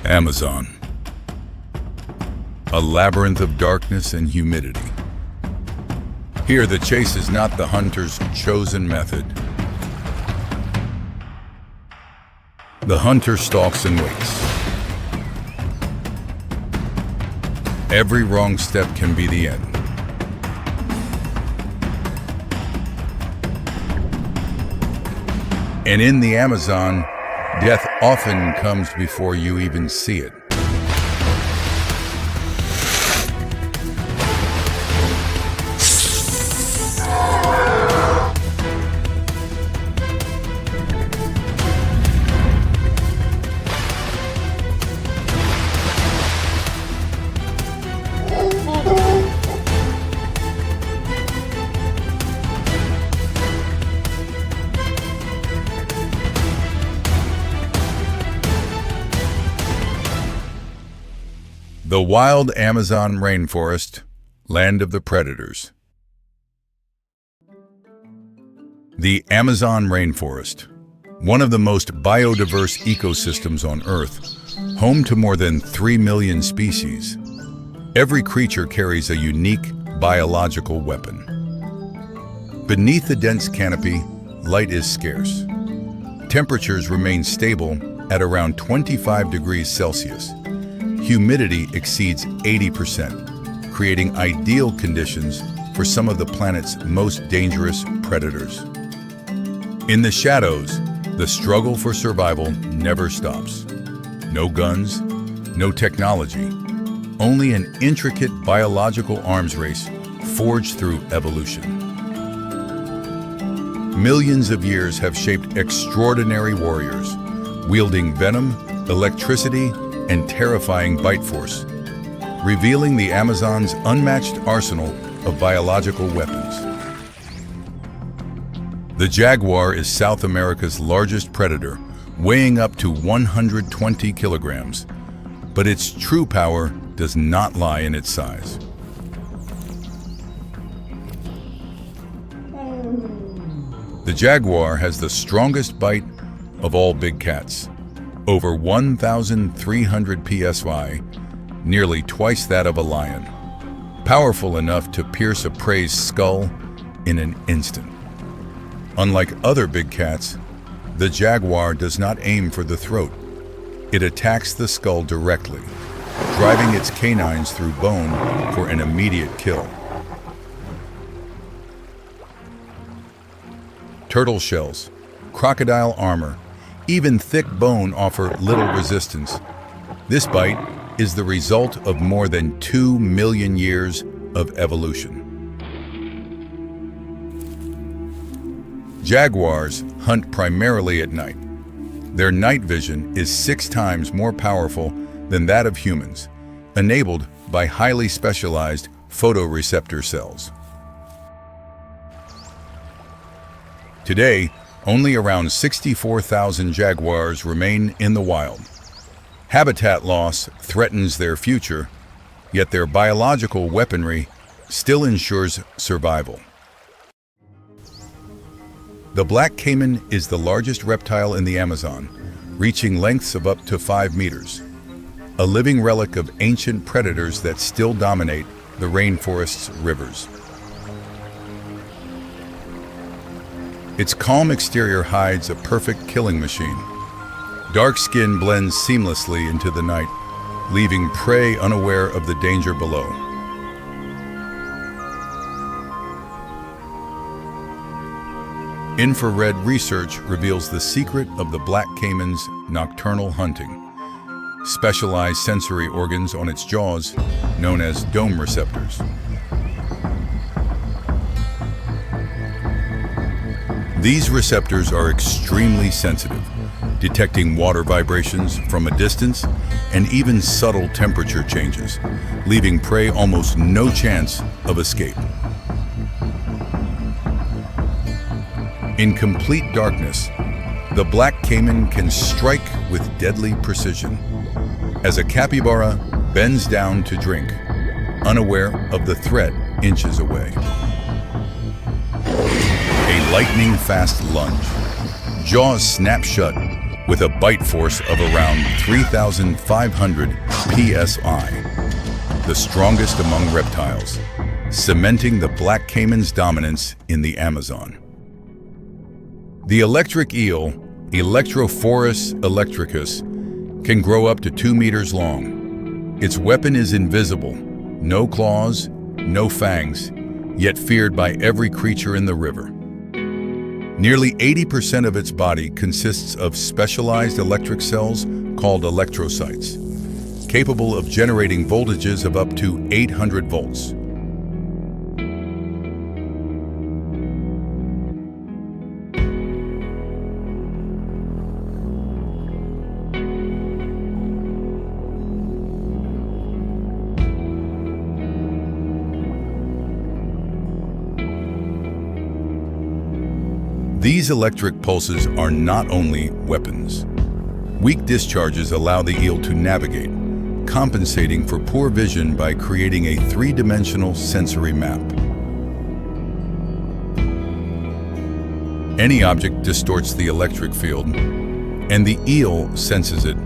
Amazon. A labyrinth of darkness and humidity. Here, the chase is not the hunter's chosen method. The hunter stalks and waits. Every wrong step can be the end. And in the Amazon, death often comes before you even see it. The wild Amazon rainforest, land of the predators. The Amazon rainforest, one of the most biodiverse ecosystems on Earth, home to more than 3 million species. Every creature carries a unique biological weapon. Beneath the dense canopy, light is scarce. Temperatures remain stable at around 25 degrees Celsius. Humidity exceeds 80%, creating ideal conditions for some of the planet's most dangerous predators. In the shadows, the struggle for survival never stops. No guns, no technology, only an intricate biological arms race forged through evolution. Millions of years have shaped extraordinary warriors, wielding venom, electricity, and terrifying bite force, revealing the Amazon's unmatched arsenal of biological weapons. The jaguar is South America's largest predator, weighing up to 120 kilograms, but its true power does not lie in its size. The jaguar has the strongest bite of all big cats. Over 1,300 psi, nearly twice that of a lion. Powerful enough to pierce a prey's skull in an instant. Unlike other big cats, the jaguar does not aim for the throat. It attacks the skull directly, driving its canines through bone for an immediate kill. Turtle shells, crocodile armor, even thick bone offer little resistance. This bite is the result of more than 2 million years of evolution. Jaguars hunt primarily at night. Their night vision is 6 times more powerful than that of humans, enabled by highly specialized photoreceptor cells. Today, only around 64,000 jaguars remain in the wild. Habitat loss threatens their future, yet their biological weaponry still ensures survival. The black caiman is the largest reptile in the Amazon, reaching lengths of up to 5 meters. A living relic of ancient predators that still dominate the rainforest's rivers. Its calm exterior hides a perfect killing machine. Dark skin blends seamlessly into the night, leaving prey unaware of the danger below. Infrared research reveals the secret of the black caiman's nocturnal hunting. Specialized sensory organs on its jaws, known as dome receptors. These receptors are extremely sensitive, detecting water vibrations from a distance and even subtle temperature changes, leaving prey almost no chance of escape. In complete darkness, the black caiman can strike with deadly precision, as a capybara bends down to drink, unaware of the threat inches away. A lightning-fast lunge. Jaws snap shut with a bite force of around 3,500 psi, the strongest among reptiles, cementing the black caiman's dominance in the Amazon. The electric eel, Electrophorus electricus, can grow up to 2 meters long. Its weapon is invisible, no claws, no fangs, yet feared by every creature in the river. Nearly 80% of its body consists of specialized electric cells called electrocytes, capable of generating voltages of up to 800 volts. These electric pulses are not only weapons. Weak discharges allow the eel to navigate, compensating for poor vision by creating a three-dimensional sensory map. Any object distorts the electric field, and the eel senses it,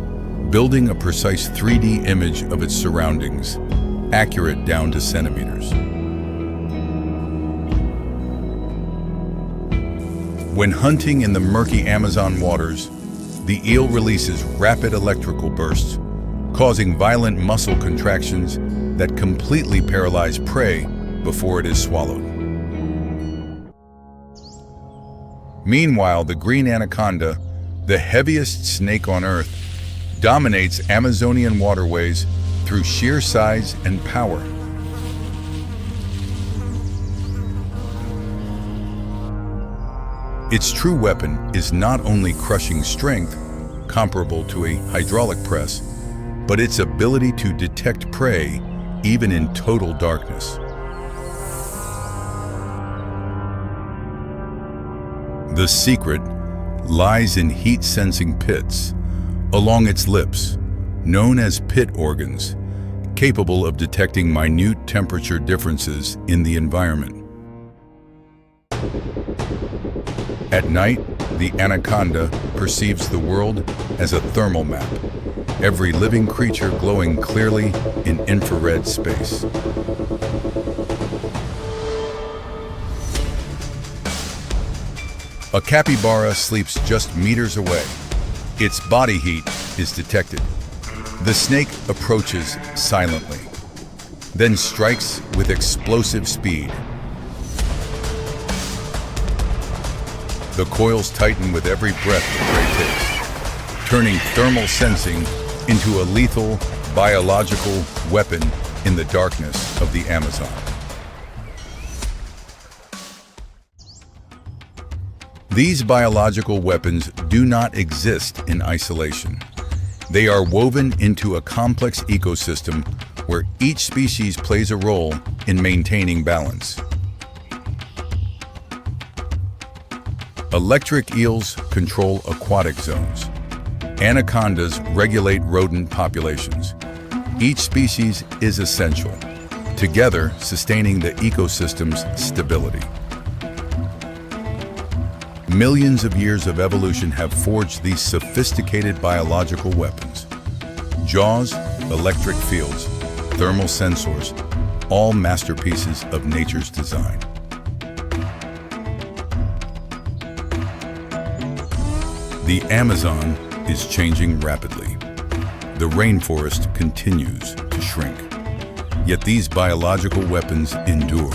building a precise 3D image of its surroundings, accurate down to centimeters. When hunting in the murky Amazon waters, the eel releases rapid electrical bursts, causing violent muscle contractions that completely paralyze prey before it is swallowed. Meanwhile, the green anaconda, the heaviest snake on Earth, dominates Amazonian waterways through sheer size and power. Its true weapon is not only crushing strength, comparable to a hydraulic press, but its ability to detect prey even in total darkness. The secret lies in heat-sensing pits along its lips, known as pit organs, capable of detecting minute temperature differences in the environment. At night, the anaconda perceives the world as a thermal map, every living creature glowing clearly in infrared space. A capybara sleeps just meters away. Its body heat is detected. The snake approaches silently, then strikes with explosive speed. The coils tighten with every breath the prey takes, turning thermal sensing into a lethal biological weapon in the darkness of the Amazon. These biological weapons do not exist in isolation. They are woven into a complex ecosystem where each species plays a role in maintaining balance. Electric eels control aquatic zones. Anacondas regulate rodent populations. Each species is essential, together sustaining the ecosystem's stability. Millions of years of evolution have forged these sophisticated biological weapons. Jaws, electric fields, thermal sensors, all masterpieces of nature's design. The Amazon is changing rapidly. The rainforest continues to shrink. Yet these biological weapons endure,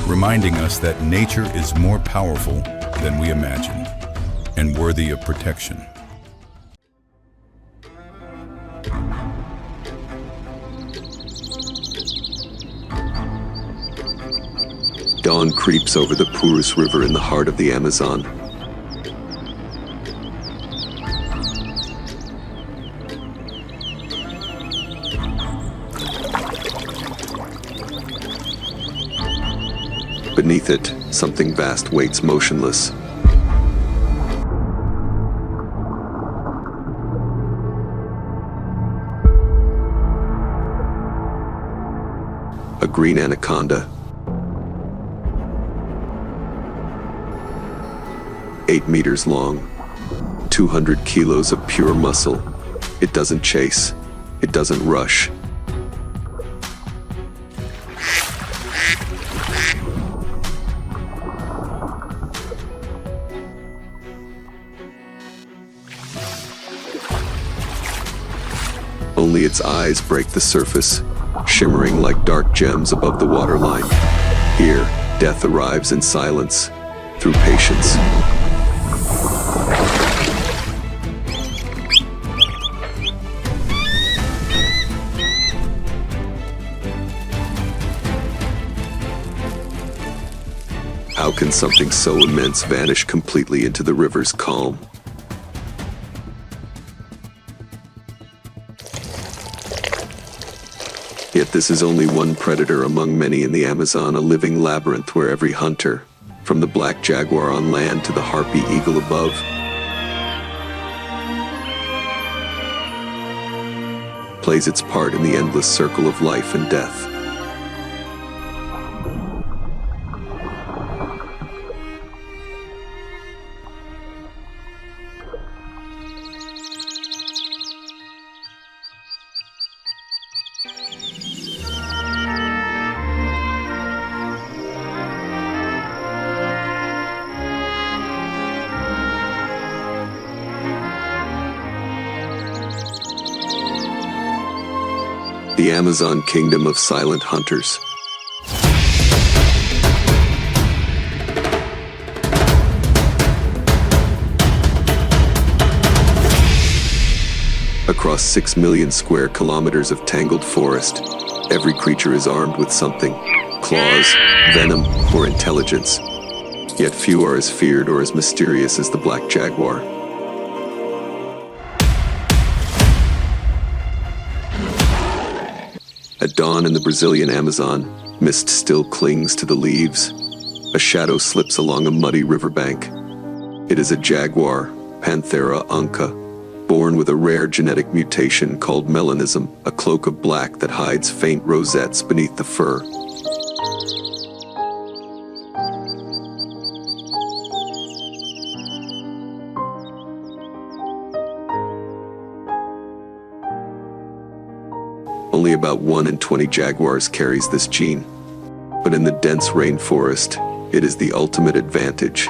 reminding us that nature is more powerful than we imagine and worthy of protection. Dawn creeps over the Purus River in the heart of the Amazon. Beneath it, something vast waits motionless. A green anaconda. 8 meters long, 200 kilos of pure muscle. It doesn't chase. It doesn't rush. Only its eyes break the surface, shimmering like dark gems above the waterline. Here, death arrives in silence, through patience. How can something so immense vanish completely into the river's calm? Yet this is only one predator among many in the Amazon, a living labyrinth where every hunter, from the black jaguar on land to the harpy eagle above, plays its part in the endless circle of life and death. The Amazon kingdom of silent hunters. Across 6 million square kilometers of tangled forest, every creature is armed with something: claws, venom, or intelligence. Yet few are as feared or as mysterious as the black jaguar. At dawn in the Brazilian Amazon, mist still clings to the leaves. A shadow slips along a muddy riverbank. It is a jaguar, Panthera onca, born with a rare genetic mutation called melanism, a cloak of black that hides faint rosettes beneath the fur. Only about 1 in 20 jaguars carries this gene, but in the dense rainforest, it is the ultimate advantage.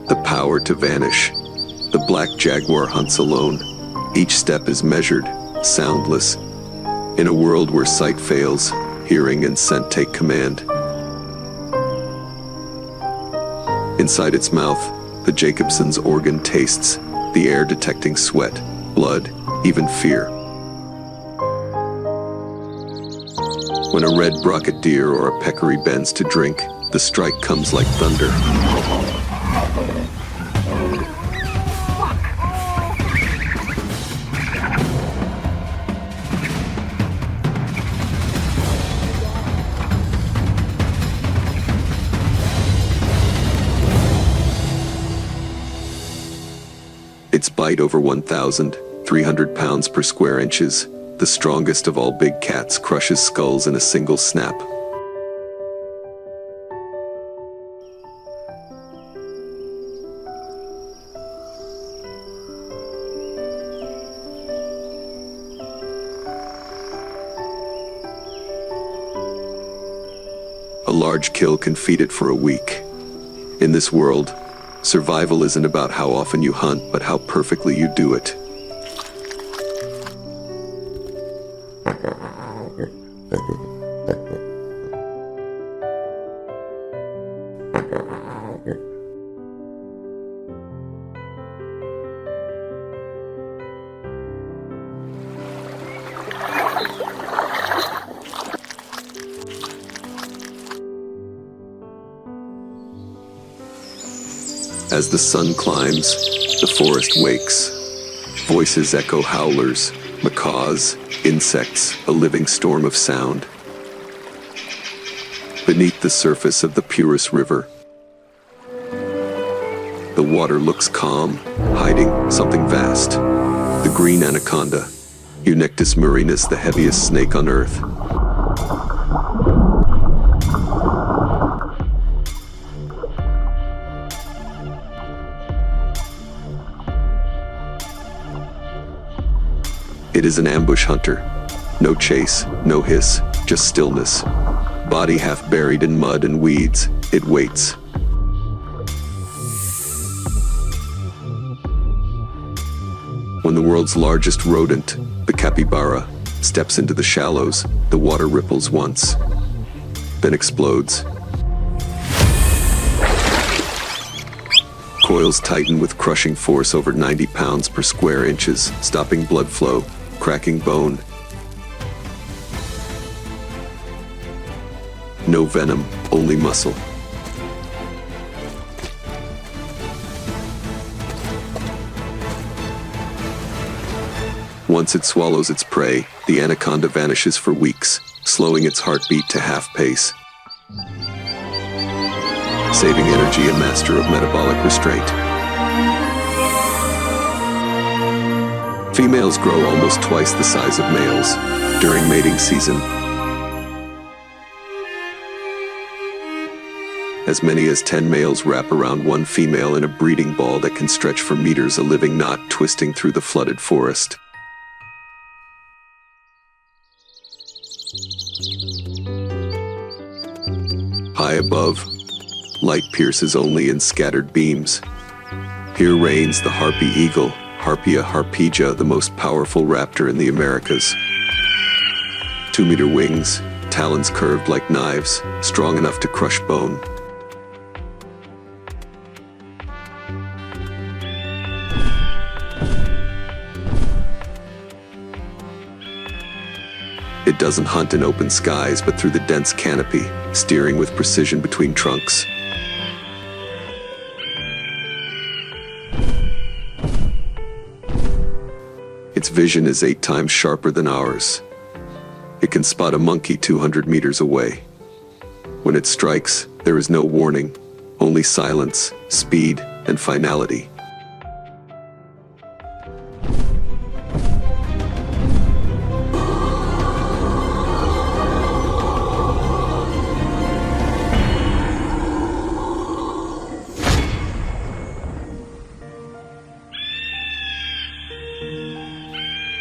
The power to vanish. The black jaguar hunts alone. Each step is measured, soundless. In a world where sight fails, hearing and scent take command. Inside its mouth, the Jacobson's organ tastes, the air detecting sweat, blood, even fear. When a red brocket deer or a peccary bends to drink, the strike comes like thunder. Its bite over 1,300 pounds per square inches, the strongest of all big cats, crushes skulls in a single snap. A large kill can feed it for a week. In this world, survival isn't about how often you hunt, but how perfectly you do it. As the sun climbs, the forest wakes. Voices echo: howlers, macaws, insects, a living storm of sound. Beneath the surface of the purest river, the water looks calm, hiding something vast. The green anaconda, Unictus murinus, the heaviest snake on earth. It is an ambush hunter. No chase, no hiss, just stillness. Body half buried in mud and weeds, it waits. When the world's largest rodent, the capybara, steps into the shallows, the water ripples once, then explodes. Coils tighten with crushing force over 90 pounds per square inches, stopping blood flow, cracking bone. No venom, only muscle. Once it swallows its prey, the anaconda vanishes for weeks, slowing its heartbeat to half pace. Saving energy, a master of metabolic restraint. Females grow almost twice the size of males during mating season. As many as 10 males wrap around one female in a breeding ball that can stretch for meters, a living knot twisting through the flooded forest. High above, light pierces only in scattered beams. Here reigns the harpy eagle, Harpia harpyja, the most powerful raptor in the Americas. 2-meter wings, talons curved like knives, strong enough to crush bone. It doesn't hunt in open skies, but through the dense canopy, steering with precision between trunks. Its vision is 8 times sharper than ours. It can spot a monkey 200 meters away. When it strikes, there is no warning, only silence, speed, and finality.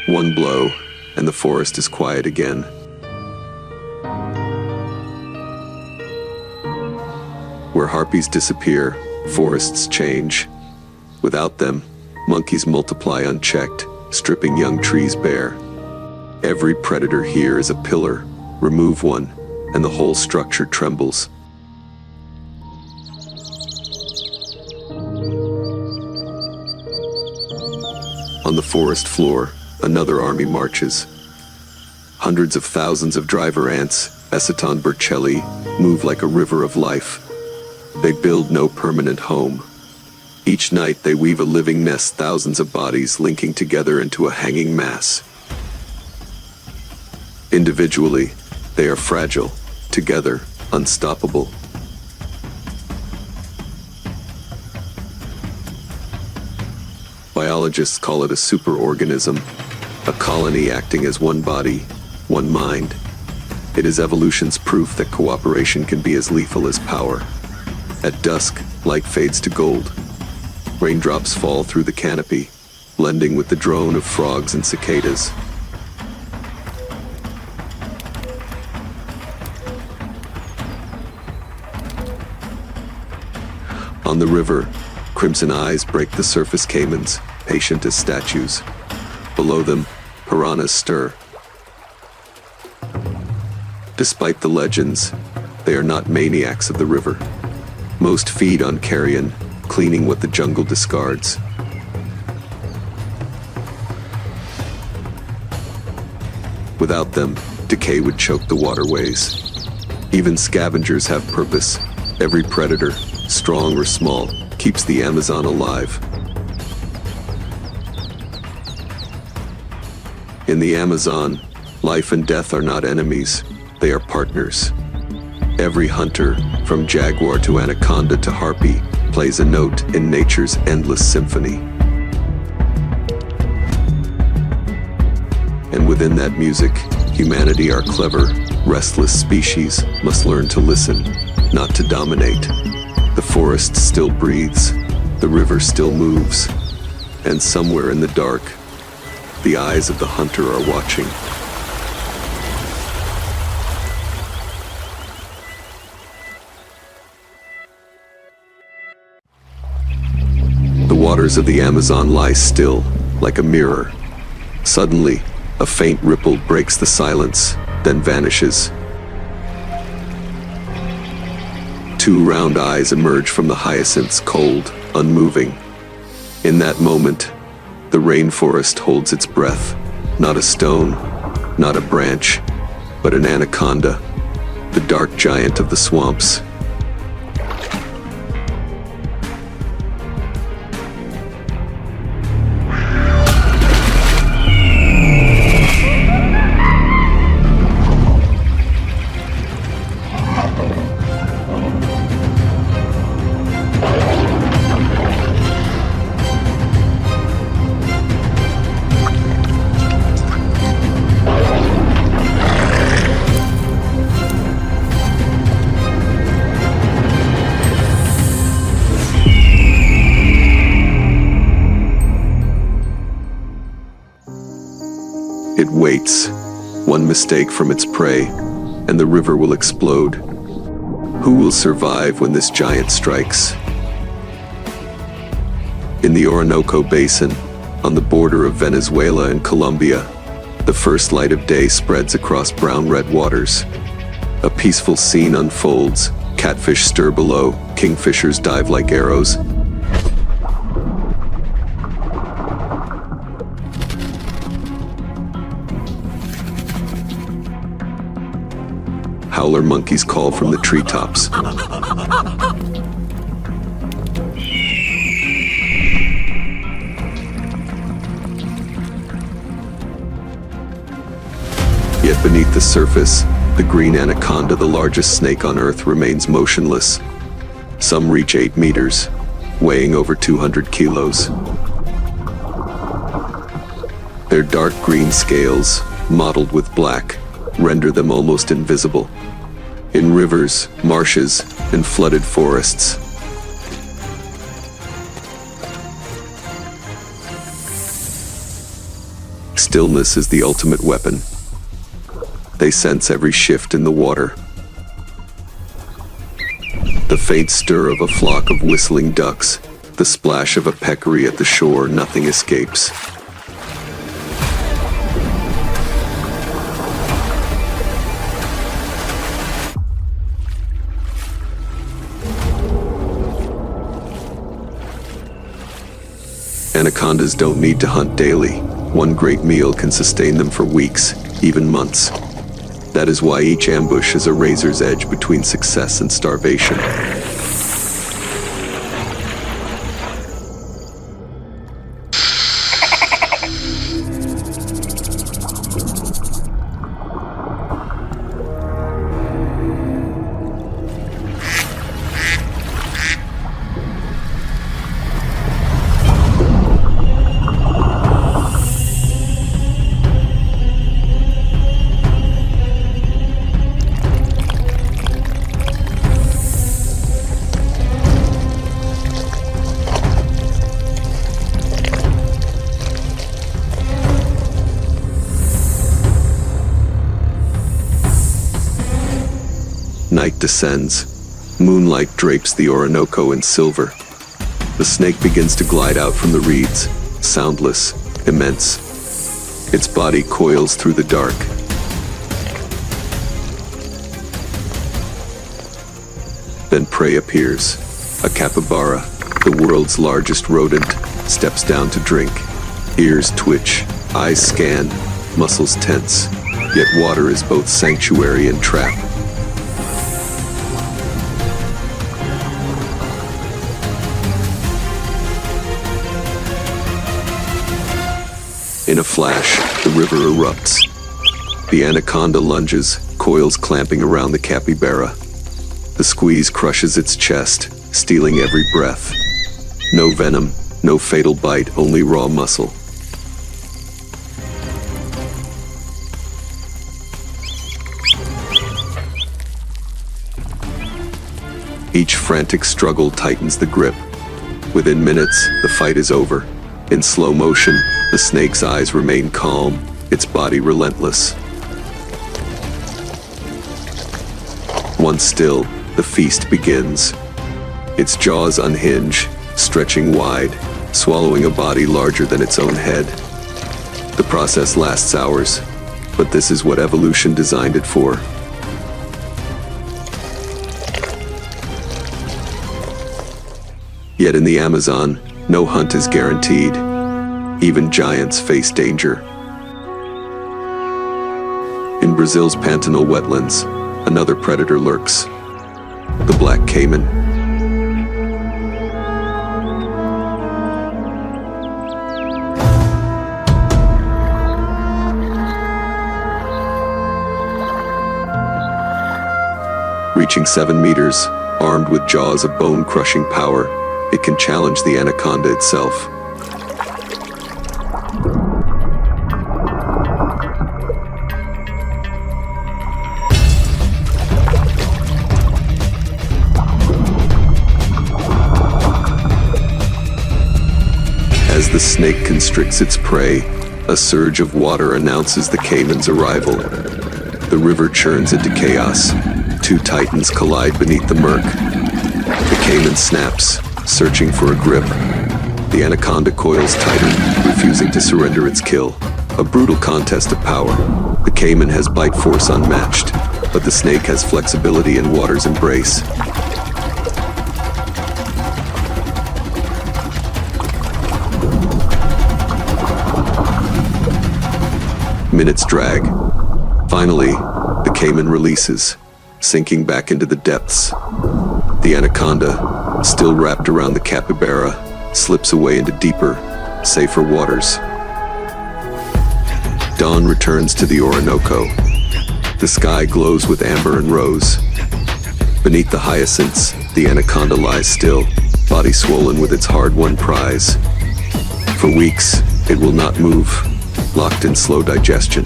One blow, and the forest is quiet again. Where harpies disappear, forests change. Without them, monkeys multiply unchecked, stripping young trees bare. Every predator here is a pillar. Remove one, and the whole structure trembles. On the forest floor, another army marches. Hundreds of thousands of driver ants, Eceton burchelli, move like a river of life. They build no permanent home. Each night they weave a living nest, thousands of bodies linking together into a hanging mass. Individually, they are fragile. Together, unstoppable. Biologists call it a superorganism, a colony acting as one body, one mind. It is evolution's proof that cooperation can be as lethal as power. At dusk, light fades to gold. Raindrops fall through the canopy, blending with the drone of frogs and cicadas. On the river, crimson eyes break the surface caimans, patient as statues. Below them, piranhas stir. Despite the legends, they are not maniacs of the river. Most feed on carrion, cleaning what the jungle discards. Without them, decay would choke the waterways. Even scavengers have purpose. Every predator, strong or small, keeps the Amazon alive. In the Amazon, life and death are not enemies, they are partners. Every hunter, from Jaguar to Anaconda to Harpy, plays a note in nature's endless symphony. And within that music, humanity, our clever, restless species, must learn to listen, not to dominate. The forest still breathes, the river still moves, and somewhere in the dark, The eyes of the hunter are watching. The waters of the Amazon lie still, like a mirror. Suddenly, a faint ripple breaks the silence, then vanishes. Two round eyes emerge from the hyacinths, cold, unmoving. In that moment, the rainforest holds its breath. Not a stone, not a branch, but an anaconda, the dark giant of the swamps. It waits, one mistake from its prey, and the river will explode. Who will survive when this giant strikes? In the Orinoco Basin, on the border of Venezuela and Colombia, the first light of day spreads across brown-red waters. A peaceful scene unfolds. Catfish stir below, kingfishers dive like arrows. Howler monkeys call from the treetops. Yet beneath the surface, the green anaconda, the largest snake on Earth, remains motionless. Some reach 8 meters, weighing over 200 kilos. Their dark green scales, mottled with black, render them almost invisible. In rivers, marshes, and flooded forests, stillness is the ultimate weapon. They sense every shift in the water. The faint stir of a flock of whistling ducks, the splash of a peccary at the shore, nothing escapes. Anacondas don't need to hunt daily. One great meal can sustain them for weeks, even months. That is why each ambush is a razor's edge between success and starvation. Night descends. Moonlight drapes the Orinoco in silver. The snake begins to glide out from the reeds, soundless, immense. Its body coils through the dark. Then prey appears. A capybara, the world's largest rodent, steps down to drink. Ears twitch, eyes scan, muscles tense. Yet water is both sanctuary and trap. In a flash, the river erupts. The anaconda lunges, coils clamping around the capybara. The squeeze crushes its chest, stealing every breath. No venom, no fatal bite, only raw muscle. Each frantic struggle tightens the grip. Within minutes, the fight is over. In slow motion, The snake's eyes remain calm, its body relentless. Once still, the feast begins. Its jaws unhinge, stretching wide, swallowing a body larger than its own head. The process lasts hours, but this is what evolution designed it for. Yet in the Amazon, no hunt is guaranteed. Even giants face danger. In Brazil's Pantanal wetlands, another predator lurks, the black caiman. Reaching 7 meters, armed with jaws of bone-crushing power, it can challenge the anaconda itself. As the snake constricts its prey, a surge of water announces the caiman's arrival. The river churns into chaos. Two titans collide beneath the murk. The caiman snaps, searching for a grip. The anaconda coils tighter, refusing to surrender its kill. A brutal contest of power. The caiman has bite force unmatched, but the snake has flexibility in water's embrace. Minutes drag. Finally, the caiman releases, sinking back into the depths. The anaconda, still wrapped around the capybara, slips away into deeper, safer waters. Dawn returns to the Orinoco. The sky glows with amber and rose. Beneath the hyacinths, the anaconda lies still, body swollen with its hard-won prize. For weeks, it will not move, locked in slow digestion.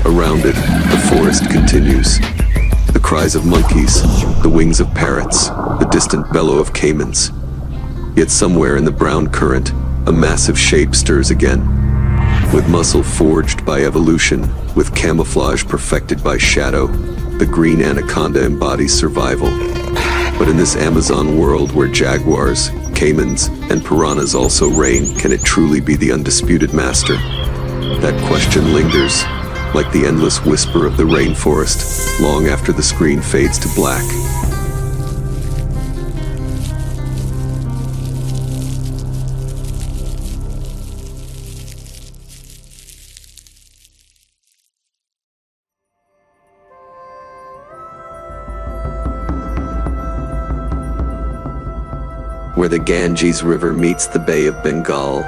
Around it, the forest continues. The cries of monkeys, the wings of parrots, the distant bellow of caimans. Yet somewhere in the brown current, a massive shape stirs again. With muscle forged by evolution, with camouflage perfected by shadow, the green anaconda embodies survival. But in this Amazon world where jaguars, caimans, and piranhas also reign, can it truly be the undisputed master? That question lingers, like the endless whisper of the rainforest, long after the screen fades to black. Where the Ganges River meets the Bay of Bengal,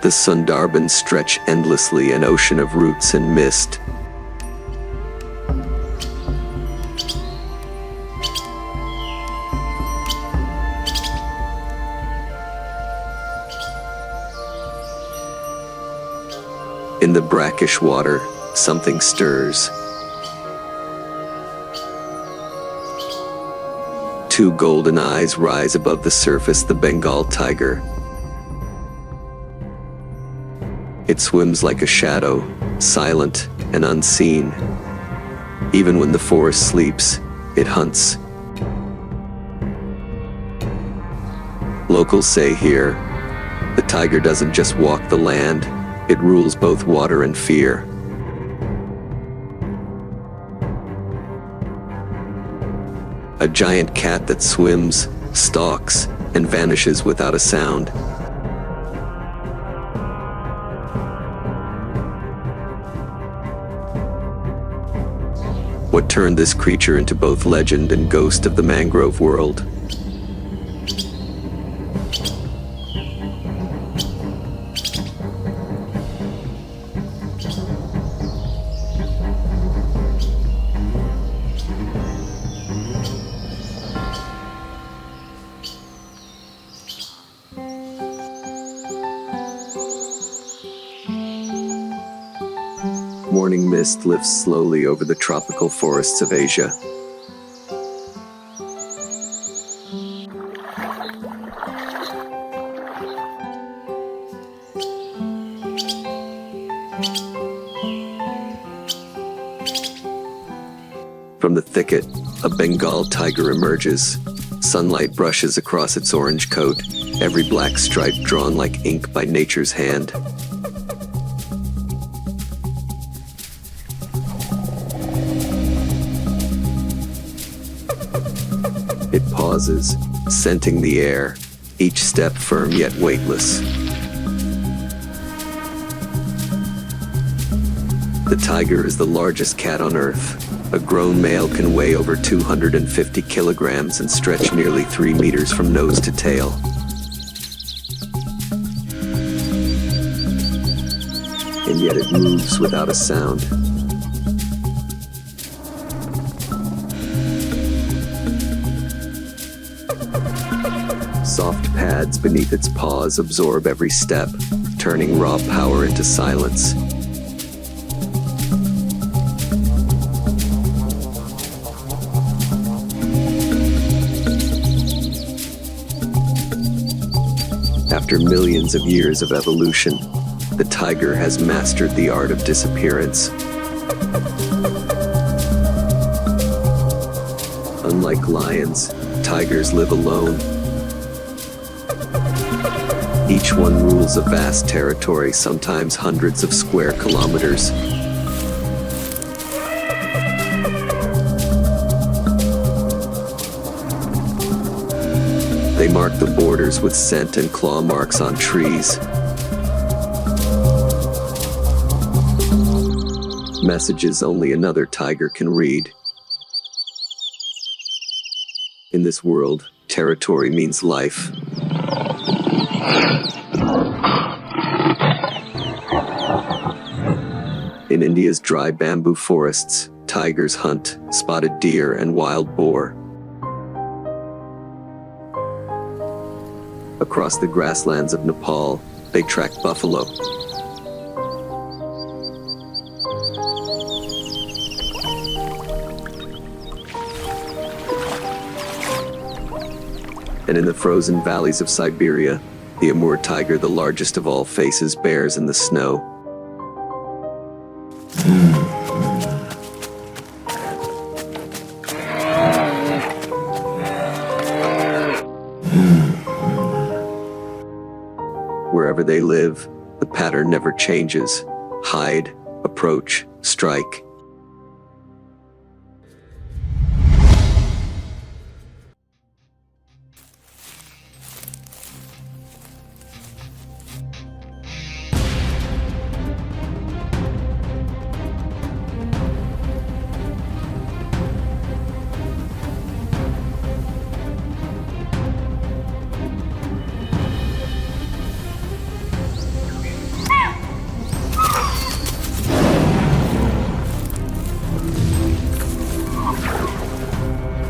the Sundarban stretch endlessly, an ocean of roots and mist. In the brackish water, something stirs. Two golden eyes rise above the surface, the Bengal tiger. It swims like a shadow, silent and unseen. Even when the forest sleeps, it hunts. Locals say here, the tiger doesn't just walk the land, it rules both water and fear. A giant cat that swims, stalks, and vanishes without a sound. What turned this creature into both legend and ghost of the mangrove world? Morning mist lifts slowly over the tropical forests of Asia. From the thicket, a Bengal tiger emerges. Sunlight brushes across its orange coat, every black stripe drawn like ink by nature's hand. It pauses, scenting the air, each step firm yet weightless. The tiger is the largest cat on Earth. A grown male can weigh over 250 kilograms and stretch nearly 3 meters from nose to tail. And yet it moves without a sound. Soft pads beneath its paws absorb every step, turning raw power into silence. After millions of years of evolution, the tiger has mastered the art of disappearance. Unlike lions, tigers live alone. Each one rules a vast territory, sometimes hundreds of square kilometers. They mark the borders with scent and claw marks on trees. Messages only another tiger can read. In this world, territory means life. In India's dry bamboo forests, tigers hunt spotted deer and wild boar. Across the grasslands of Nepal, they track buffalo. And in the frozen valleys of Siberia, the Amur tiger, the largest of all, faces bears in the snow. Wherever they live, the pattern never changes. Hide, approach, strike.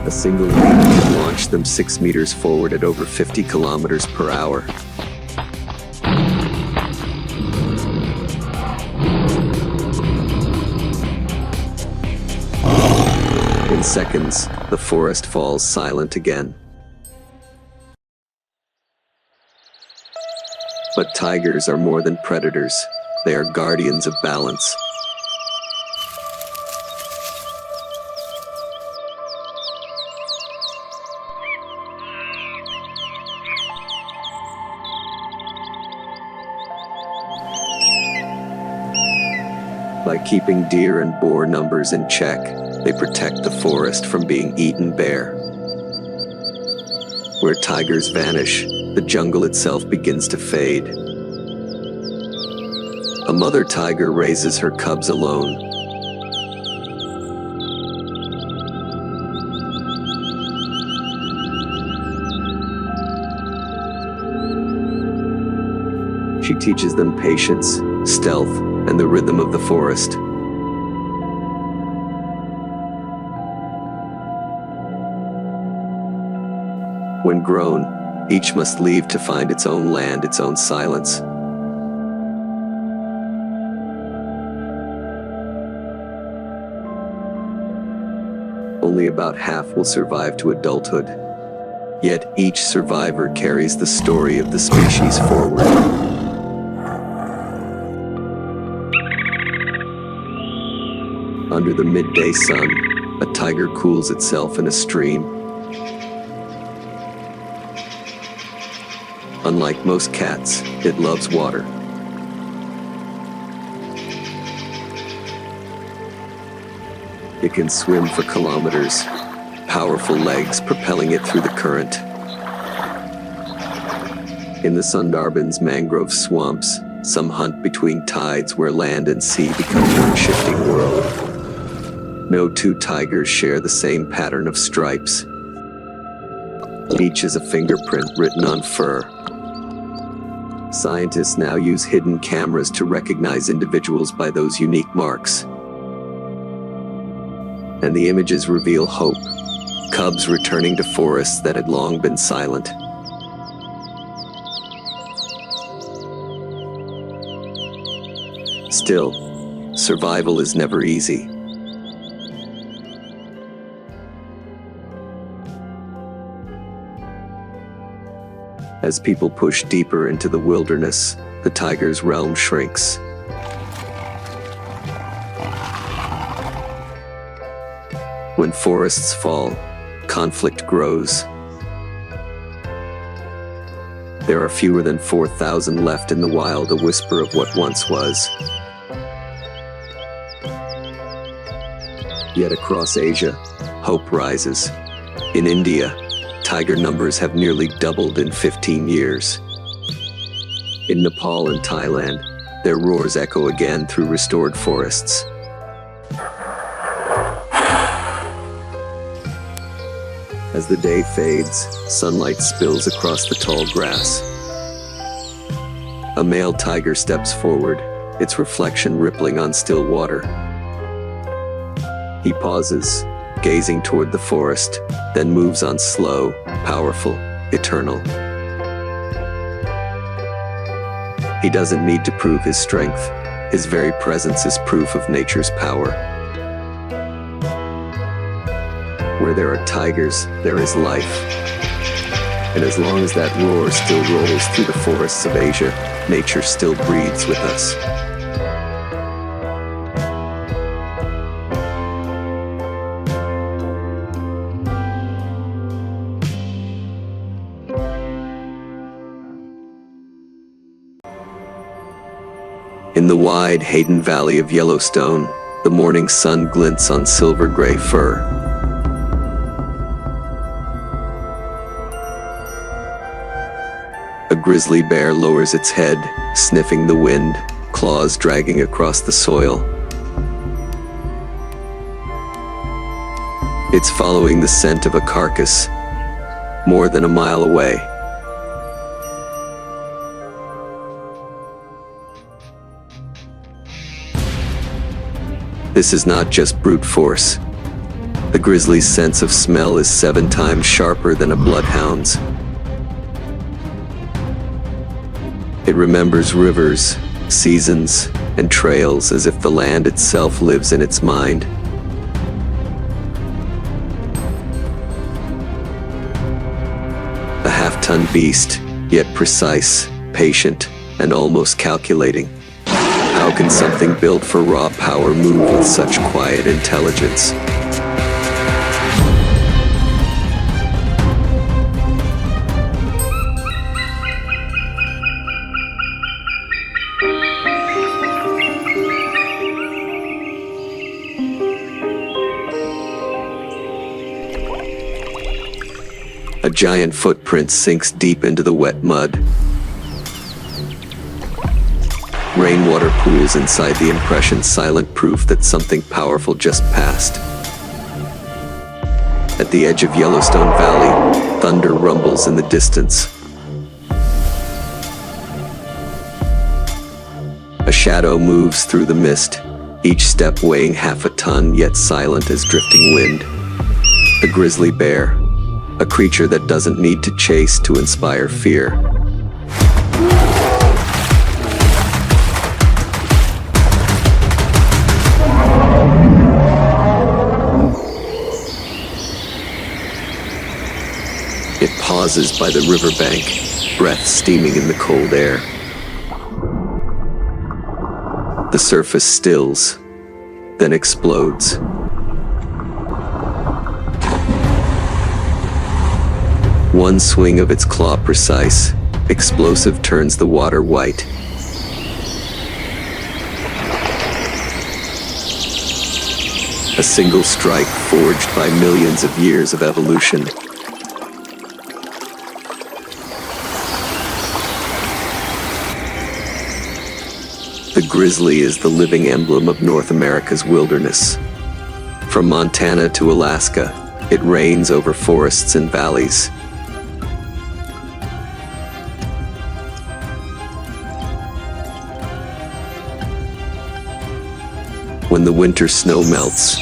A single leap can launch them 6 meters forward at over 50 kilometers per hour. In seconds, the forest falls silent again. But tigers are more than predators. They are guardians of balance. By keeping deer and boar numbers in check, they protect the forest from being eaten bare. Where tigers vanish, the jungle itself begins to fade. A mother tiger raises her cubs alone. She teaches them patience, stealth, and the rhythm of the forest. When grown, each must leave to find its own land, its own silence. Only about half will survive to adulthood. Yet each survivor carries the story of the species forward. Under the midday sun, a tiger cools itself in a stream. Unlike most cats, it loves water. It can swim for kilometers, powerful legs propelling it through the current. In the Sundarban's mangrove swamps, some hunt between tides where land and sea become one shifting world. No two tigers share the same pattern of stripes. Each is a fingerprint written on fur. Scientists now use hidden cameras to recognize individuals by those unique marks. And the images reveal hope. Cubs returning to forests that had long been silent. Still, survival is never easy. As people push deeper into the wilderness, the tiger's realm shrinks. When forests fall, conflict grows. There are fewer than 4,000 left in the wild, a whisper of what once was. Yet across Asia, hope rises. In India, tiger numbers have nearly doubled in 15 years. In Nepal and Thailand, their roars echo again through restored forests. As the day fades, sunlight spills across the tall grass. A male tiger steps forward, its reflection rippling on still water. He pauses, gazing toward the forest, then moves on slow, powerful, eternal. He doesn't need to prove his strength. His very presence is proof of nature's power. Where there are tigers, there is life. And as long as that roar still rolls through the forests of Asia, nature still breathes with us. In the wide Hayden Valley of Yellowstone, the morning sun glints on silver-gray fur. A grizzly bear lowers its head, sniffing the wind, claws dragging across the soil. It's following the scent of a carcass, more than a mile away. This is not just brute force. The grizzly's sense of smell is 7 times sharper than a bloodhound's. It remembers rivers, seasons, and trails as if the land itself lives in its mind. A half-ton beast, yet precise, patient, and almost calculating. How can something built for raw power move with such quiet intelligence? A giant footprint sinks deep into the wet mud. Rainwater pools inside the impression, silent proof that something powerful just passed. At the edge of Yellowstone Valley, thunder rumbles in the distance. A shadow moves through the mist, each step weighing half a ton, yet silent as drifting wind. The grizzly bear, a creature that doesn't need to chase to inspire fear. It pauses by the riverbank, breath steaming in the cold air. The surface stills, then explodes. One swing of its claw-precise, explosive turns the water white. A single strike forged by millions of years of evolution. The grizzly is the living emblem of North America's wilderness. From Montana to Alaska, it reigns over forests and valleys. When the winter snow melts,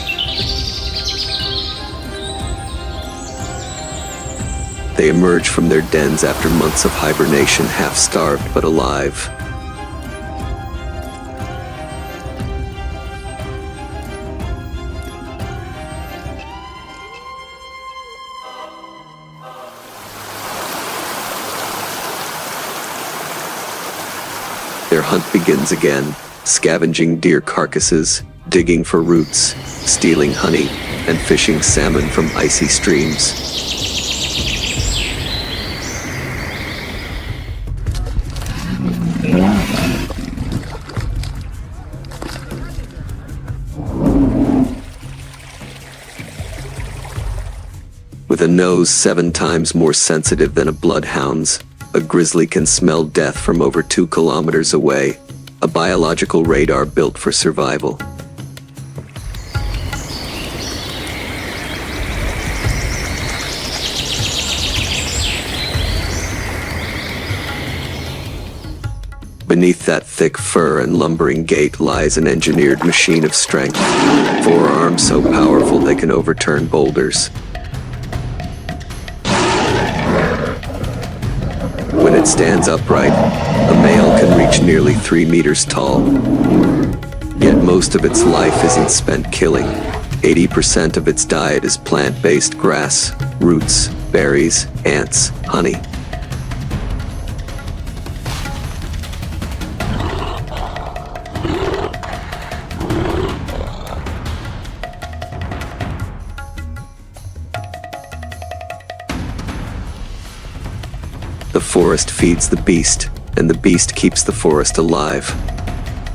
they emerge from their dens after months of hibernation, half-starved but alive. Their hunt begins again, scavenging deer carcasses, digging for roots, stealing honey, and fishing salmon from icy streams. With a nose 7 times more sensitive than a bloodhound's, a grizzly can smell death from over 2 kilometers away, a biological radar built for survival. Beneath that thick fur and lumbering gait lies an engineered machine of strength, 4 arms so powerful they can overturn boulders. When it stands upright, a male can reach nearly 3 meters tall. Yet most of its life isn't spent killing. 80% of its diet is plant-based grass, roots, berries, ants, honey. The forest feeds the beast, and the beast keeps the forest alive.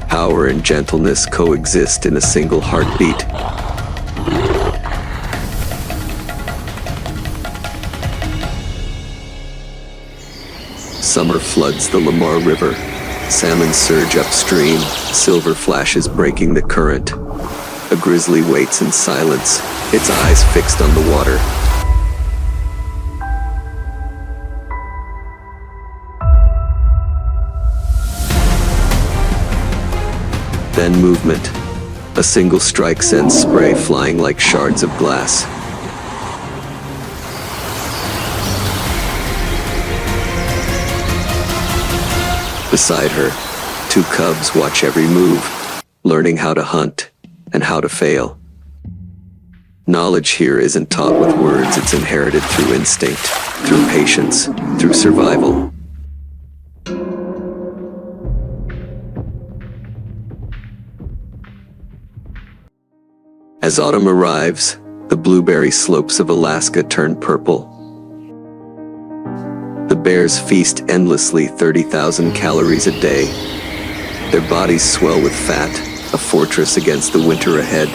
Power and gentleness coexist in a single heartbeat. Summer floods the Lamar River. Salmon surge upstream, silver flashes breaking the current. A grizzly waits in silence, its eyes fixed on the water. Then movement. A single strike sends spray flying like shards of glass. Beside her, 2 cubs watch every move, learning how to hunt and how to fail. Knowledge here isn't taught with words, it's inherited through instinct, through patience, through survival. As autumn arrives, the blueberry slopes of Alaska turn purple. The bears feast endlessly, 30,000 calories a day. Their bodies swell with fat, a fortress against the winter ahead.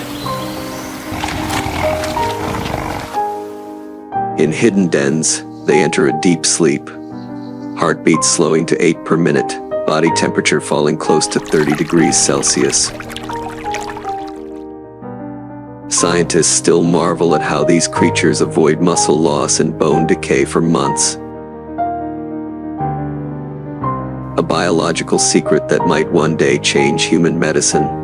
In hidden dens, they enter a deep sleep. Heartbeat slowing to 8 per minute, body temperature falling close to 30 degrees Celsius. Scientists still marvel at how these creatures avoid muscle loss and bone decay for months. A biological secret that might one day change human medicine.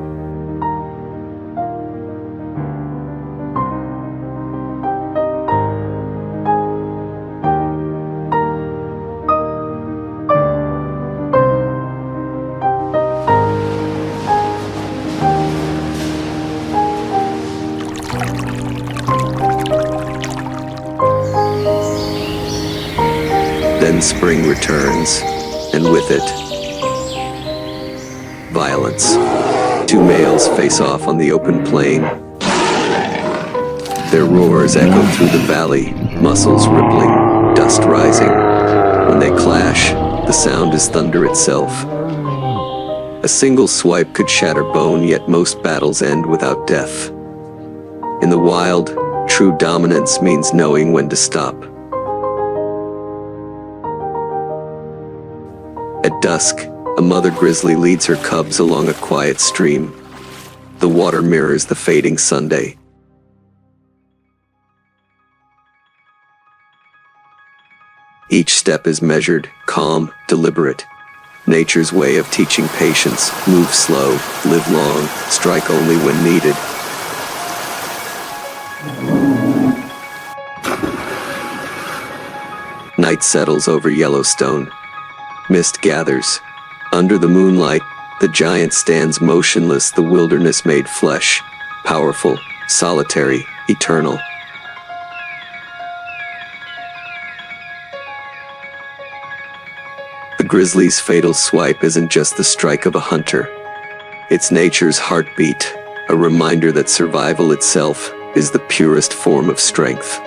Then spring returns, and with it, violence. Two males face off on the open plain. Their roars echo through the valley, muscles rippling, dust rising. When they clash, the sound is thunder itself. A single swipe could shatter bone, yet most battles end without death. In the wild, true dominance means knowing when to stop. At dusk, a mother grizzly leads her cubs along a quiet stream. The water mirrors the fading Sunday. Each step is measured, calm, deliberate. Nature's way of teaching patience: move slow, live long, strike only when needed. Night settles over Yellowstone. Mist gathers. Under the moonlight, the giant stands motionless, the wilderness made flesh, powerful, solitary, eternal. The grizzly's fatal swipe isn't just the strike of a hunter. It's nature's heartbeat, a reminder that survival itself is the purest form of strength.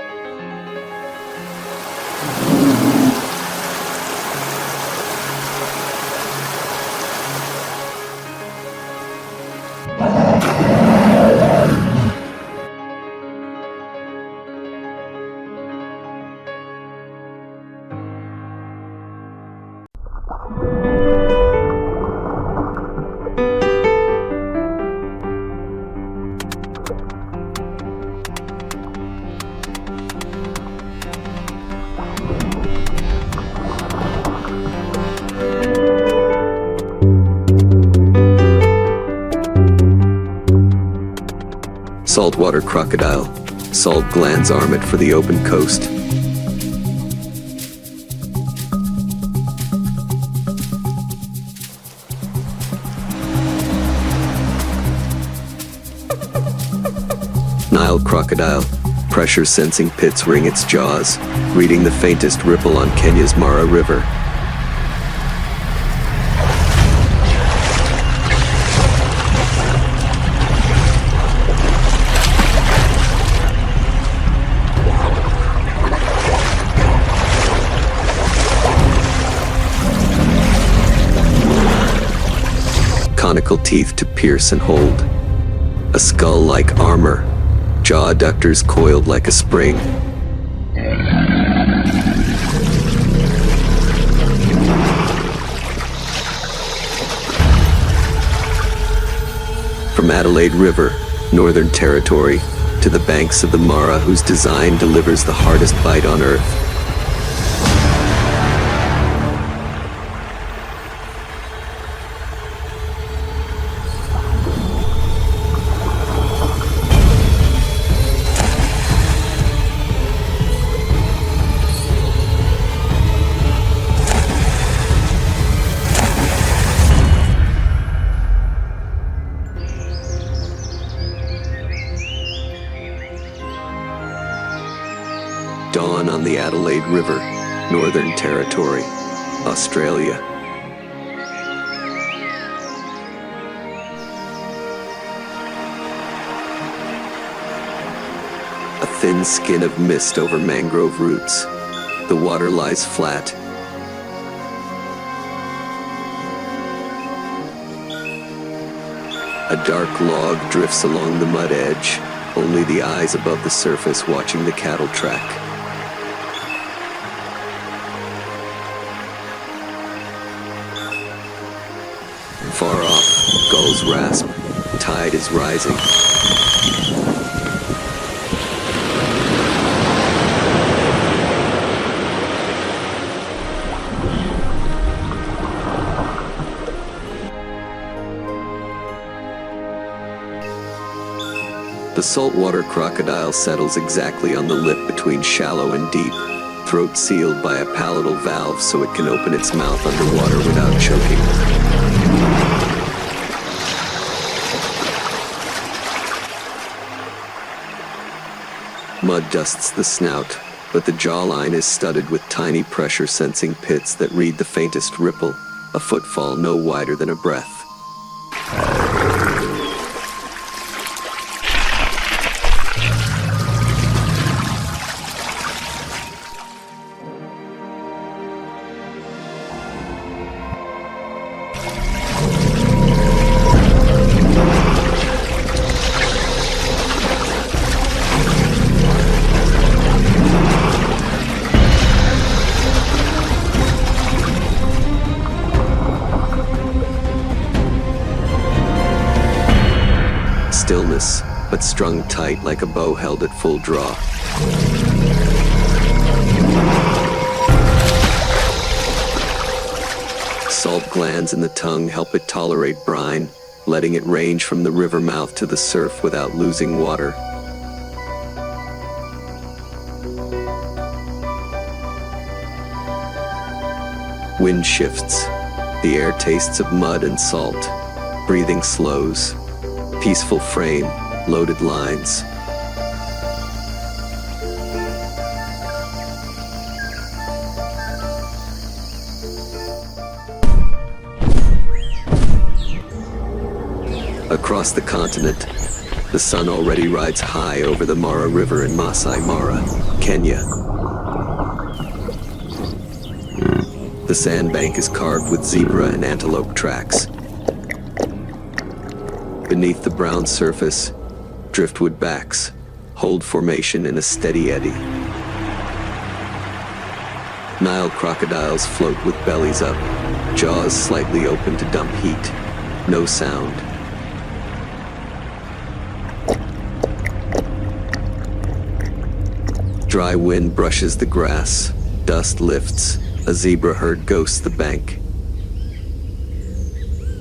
Saltwater crocodile. Salt glands arm it for the open coast. Nile crocodile. Pressure-sensing pits ring its jaws, reading the faintest ripple on Kenya's Mara River. Conical teeth to pierce and hold. A skull like armor. Jaw adductors coiled like a spring. From Adelaide River, Northern Territory, to the banks of the Mara, whose design delivers the hardest bite on Earth. Dawn on the Adelaide River, Northern Territory, Australia. A thin skin of mist over mangrove roots. The water lies flat. A dark log drifts along the mud edge, only the eyes above the surface watching the cattle track. Far off, gulls rasp. Tide is rising. The saltwater crocodile settles exactly on the lip between shallow and deep, throat sealed by a palatal valve so it can open its mouth underwater without choking. Mud dusts the snout, but the jawline is studded with tiny pressure-sensing pits that read the faintest ripple, a footfall no wider than a breath. Stillness, but strung tight like a bow held at full draw. Salt glands in the tongue help it tolerate brine, letting it range from the river mouth to the surf without losing water. Wind shifts. The air tastes of mud and salt. Breathing slows. Peaceful frame, loaded lines. Across the continent, the sun already rides high over the Mara River in Masai Mara, Kenya. The sandbank is carved with zebra and antelope tracks. Beneath the brown surface, driftwood backs hold formation in a steady eddy. Nile crocodiles float with bellies up, jaws slightly open to dump heat. No sound. Dry wind brushes the grass, dust lifts, a zebra herd ghosts the bank.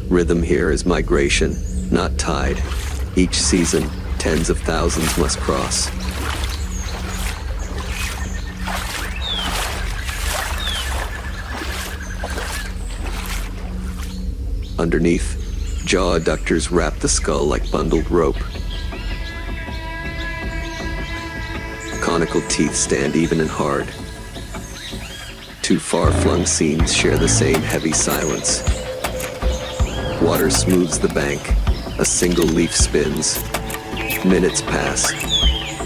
Rhythm here is migration, not tide. Each season, tens of thousands must cross. Underneath, jaw adductors wrap the skull like bundled rope. Conical teeth stand even and hard. Two far-flung scenes share the same heavy silence. Water smooths the bank. A single leaf spins. Minutes pass.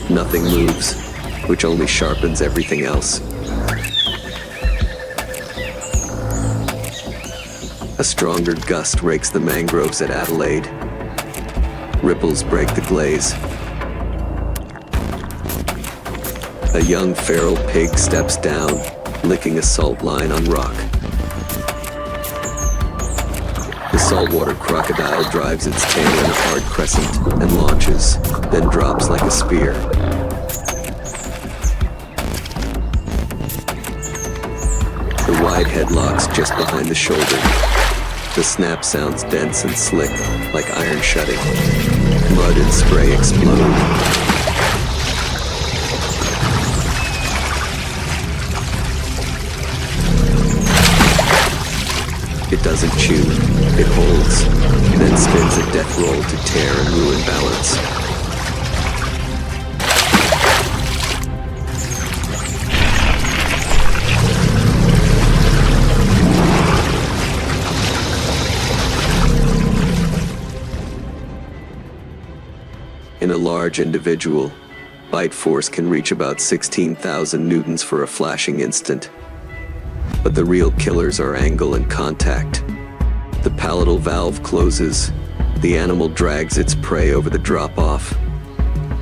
Nothing moves, which only sharpens everything else. A stronger gust rakes the mangroves at Adelaide. Ripples break the glaze. A young feral pig steps down, licking a salt line on rock. The saltwater crocodile drives its tail in a hard crescent and launches, then drops like a spear. The wide head locks just behind the shoulder. The snap sounds dense and slick, like iron shutting. Mud and spray explode. It doesn't chew, it holds, then spins a death roll to tear and ruin balance. In a large individual, bite force can reach about 16,000 newtons for a flashing instant. But the real killers are angle and contact. The palatal valve closes. The animal drags its prey over the drop-off.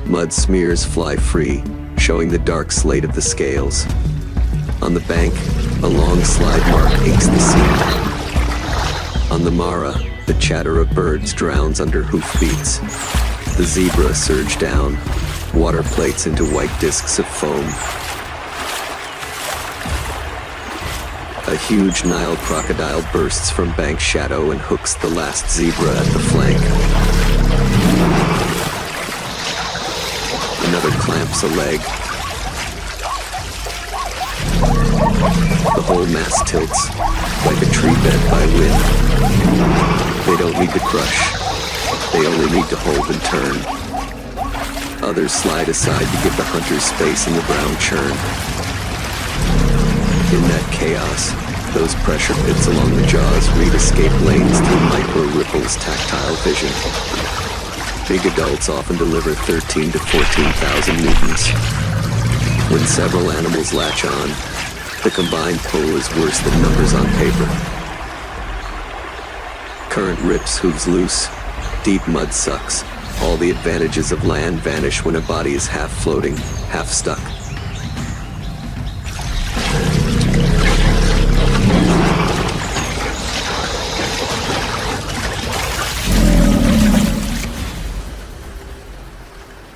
Mud smears fly free, showing the dark slate of the scales. On the bank, a long slide mark inks the scene. On the Mara, the chatter of birds drowns under hoofbeats. The zebra surge down, water plates into white discs of foam. A huge Nile crocodile bursts from bank shadow and hooks the last zebra at the flank. Another clamps a leg. The whole mass tilts, like a tree bent by wind. They don't need to crush. They only need to hold and turn. Others slide aside to give the hunters space in the brown churn. In that chaos, those pressure pits along the jaws read escape lanes through micro-ripples tactile vision. Big adults often deliver 13 to 14,000 newtons. When several animals latch on, the combined pull is worse than numbers on paper. Current rips hooves loose, deep mud sucks. All the advantages of land vanish when a body is half floating, half stuck.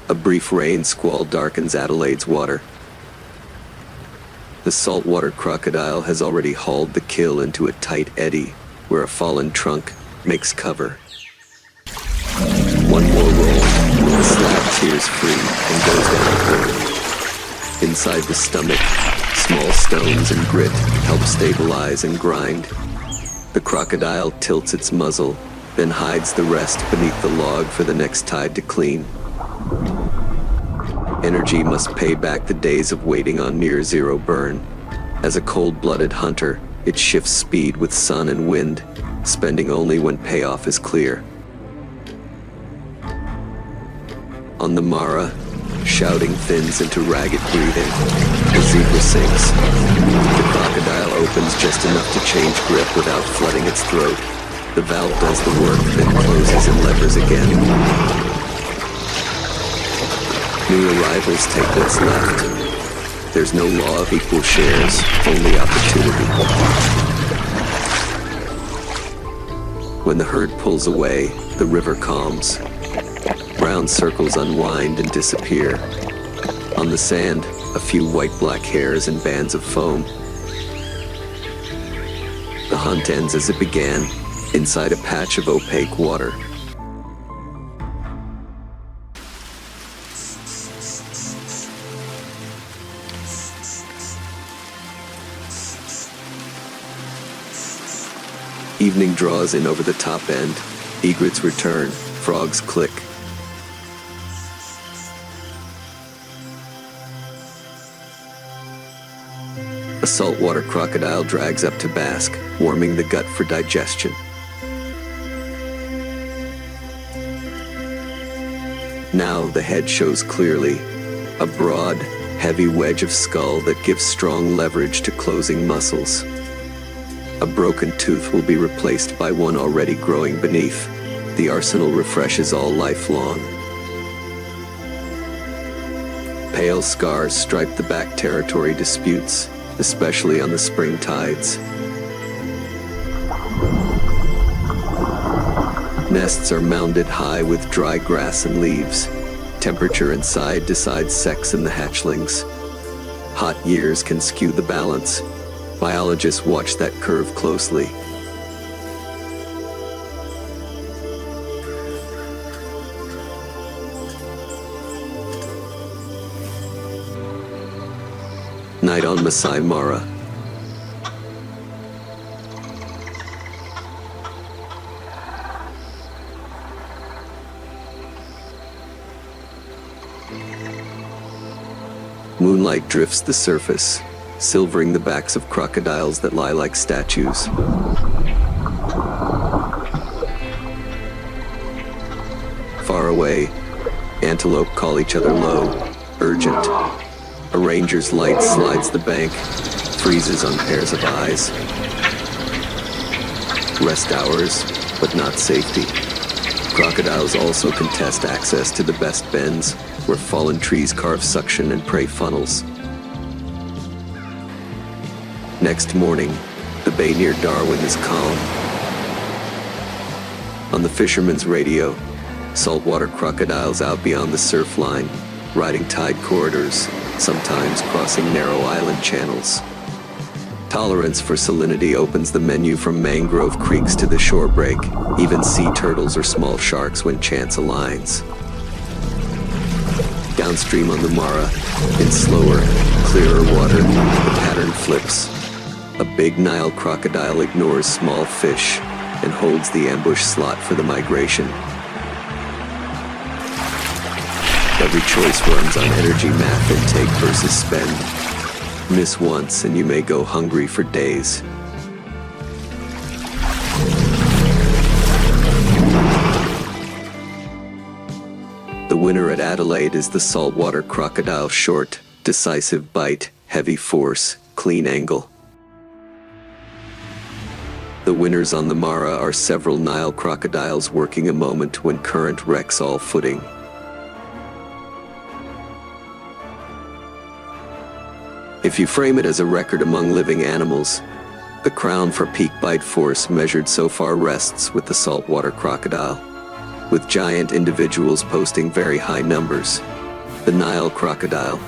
A brief rain squall darkens Adelaide's water. The saltwater crocodile has already hauled the kill into a tight eddy where a fallen trunk makes cover. One more roll, the slab tears free and goes down hard. Inside the stomach, small stones and grit help stabilize and grind. The crocodile tilts its muzzle, then hides the rest beneath the log for the next tide to clean. Energy must pay back the days of waiting on near-zero burn. As a cold-blooded hunter, it shifts speed with sun and wind, spending only when payoff is clear. On the Mara, shouting thins into ragged breathing. The zebra sinks. The crocodile opens just enough to change grip without flooding its throat. The valve does the work, then closes and levers again. New arrivals take what's left. There's no law of equal shares, only opportunity. When the herd pulls away, the river calms. Brown circles unwind and disappear. On the sand, a few white-black hairs and bands of foam. The hunt ends as it began, inside a patch of opaque water. Evening draws in over the top end. Egrets return. Frogs click. A saltwater crocodile drags up to bask, warming the gut for digestion. Now the head shows clearly, a broad, heavy wedge of skull that gives strong leverage to closing muscles. A broken tooth will be replaced by one already growing beneath. The arsenal refreshes all life long. Pale scars stripe the back territory disputes, especially on the spring tides. Nests are mounded high with dry grass and leaves. Temperature inside decides sex in the hatchlings. Hot years can skew the balance. Biologists watch that curve closely. Night on Masai Mara. Moonlight drifts the surface, silvering the backs of crocodiles that lie like statues. Far away, antelope call each other low, urgent. A ranger's light slides the bank, freezes on pairs of eyes. Rest hours, but not safety. Crocodiles also contest access to the best bends, where fallen trees carve suction and prey funnels. Next morning, the bay near Darwin is calm. On the fisherman's radio, saltwater crocodiles out beyond the surf line, riding tide corridors, sometimes crossing narrow island channels. Tolerance for salinity opens the menu from mangrove creeks to the shore break, even sea turtles or small sharks when chance aligns. Downstream on the Mara, in slower, clearer water, the pattern flips. A big Nile crocodile ignores small fish and holds the ambush slot for the migration. Every choice runs on energy math intake versus spend. Miss once and you may go hungry for days. The winner at Adelaide is the saltwater crocodile. Short, decisive bite, heavy force, clean angle. The winners on the Mara are several Nile crocodiles working a moment when current wrecks all footing. If you frame it as a record among living animals, the crown for peak bite force measured so far rests with the saltwater crocodile, with giant individuals posting very high numbers. The Nile crocodile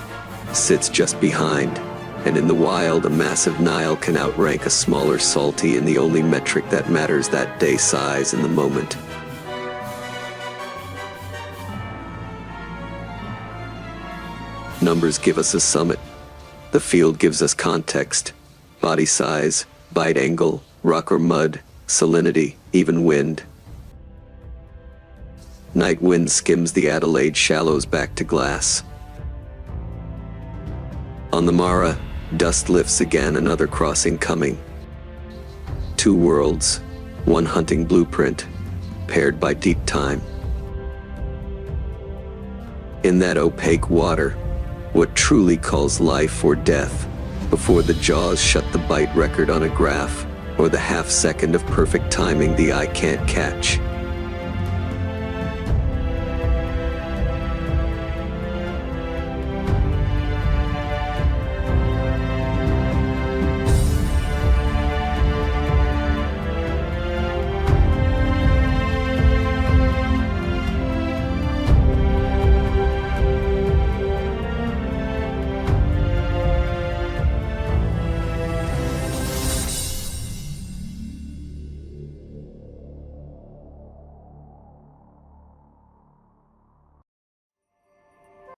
sits just behind, and in the wild, a massive Nile can outrank a smaller salty in the only metric that matters that day: size in the moment. Numbers give us a summit. The field gives us context, body size, bite angle, rock or mud, salinity, even wind. Night wind skims the Adelaide shallows back to glass. On the Mara, dust lifts again, another crossing coming. Two worlds, one hunting blueprint, paired by deep time. In that opaque water, what truly calls life or death, before the jaws shut the bite record on a graph, or the half second of perfect timing the eye can't catch.